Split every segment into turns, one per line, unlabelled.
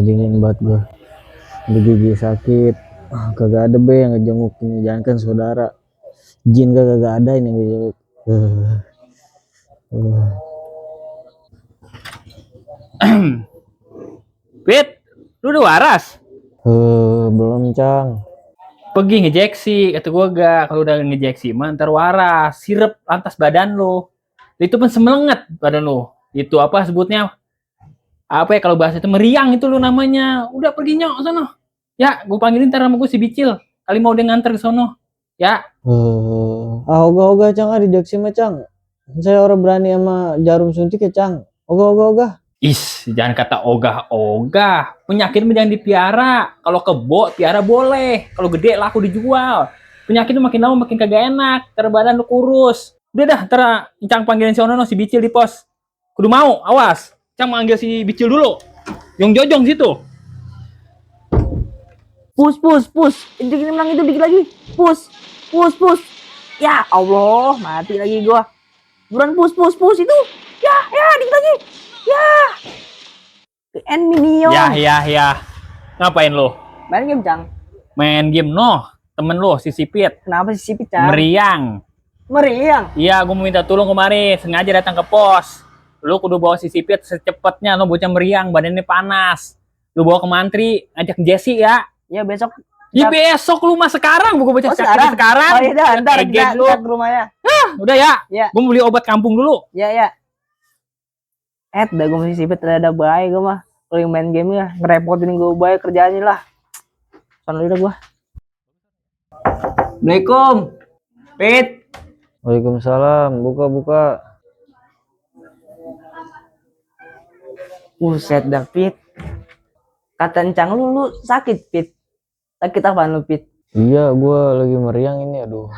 Dingin banget gua. Di gigi sakit. Kagak ada be yang ngejenguk ini, jangan kan saudara. Jin kagak ada ini yang ngejenguk.
Fit, lu udah waras?
Belum, Cang.
Pergi ngejeksi, kata gua gak. Kalau udah ngejeksi mah ntar waras. Sirep lantas badan lu. Itu pun semelenget badan lu. Itu apa sebutnya? Apa ya kalau bahasa itu meriang itu lu namanya. Udah pergi nyok sono. Ya, gua panggilin ntar sama gua si Bicil. Kali mau dia nganter ke sono. Ya.
Ogah-ogah Cang, di Jaksi mah Cang. Saya orang berani sama jarum suntik ya Cang. Ogah-ogah.
Jangan kata ogah-ogah. Penyakit mah jangan dipiara. Kalau kebo, piara boleh. Kalau gede laku dijual. Penyakit itu makin lama makin kagak enak. Ntar badan lu kurus. Udah dah, ntar Cang panggilin si Ono si Bicil di pos. Kudu mau, awas. Cang manggil si Bicil dulu. Yang jojong situ.
Pus. Itu gini menang itu dikit lagi. Pus. Ya Allah, mati lagi gua. Buruan pus itu. Ya, dikit lagi. Ya. End minion.
Ya. Ngapain lu?
Main game, Cang.
Main game noh. Temen lu si Sipit.
Kenapa si Sipit, Cang?
Meriang. Iya, gue mau minta tolong kemarin. Sengaja datang ke pos. Lu kudu bawa si Sipit secepatnya. Lu bocah meriang, badannya panas. Lu bawa ke mantri, ngajak Jesse ya.
Ya besok.
Ya besok lu mah sekarang, bukan bocah sekarang.
Oh iya dah, ntar kita ke rumahnya.
Udah ya. Gue mau beli obat kampung dulu.
Ya. Dah gue masih Sipit ada baik gue mah. Kalau yang main game ya ngerepotin gue baik kerjaannya lah. Soalnya udah gue. Assalamualaikum. Pit.
Waalaikumsalam. Buka.
Buset dah, Pit. Kata Encang lu sakit, Pit. Sakit apaan lu, Pit?
Iya, gua lagi meriang ini, aduh.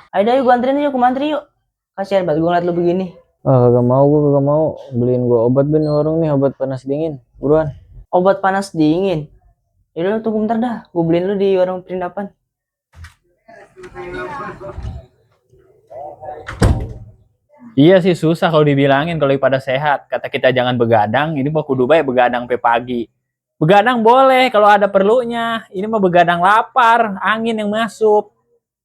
Ayo gua anterin yuk ke mantri yuk. Kasihan banget gua ngeliat lu begini.
Kagak mau. Beliin gua obat di warung nih, obat panas dingin. Buruan.
Obat panas dingin? Yaudah lu tunggu bentar dah. Gua beliin lu di warung perindapan.
Iya sih susah kalau dibilangin kalau pada sehat. Kata kita jangan begadang, ini mah kudu bae begadang pe pagi. Begadang boleh kalau ada perlunya. Ini mah begadang lapar, angin yang masuk.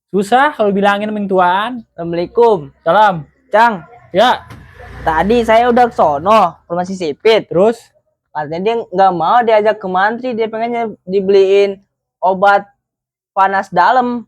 Susah kalau bilangin ming tuan.
Assalamualaikum.
Salam.
Cang.
Ya.
Tadi saya udah ke sono, rumah si Sipit.
Terus?
Katanya dia nggak mau diajak ke mantri, dia pengennya dibeliin obat panas dalam.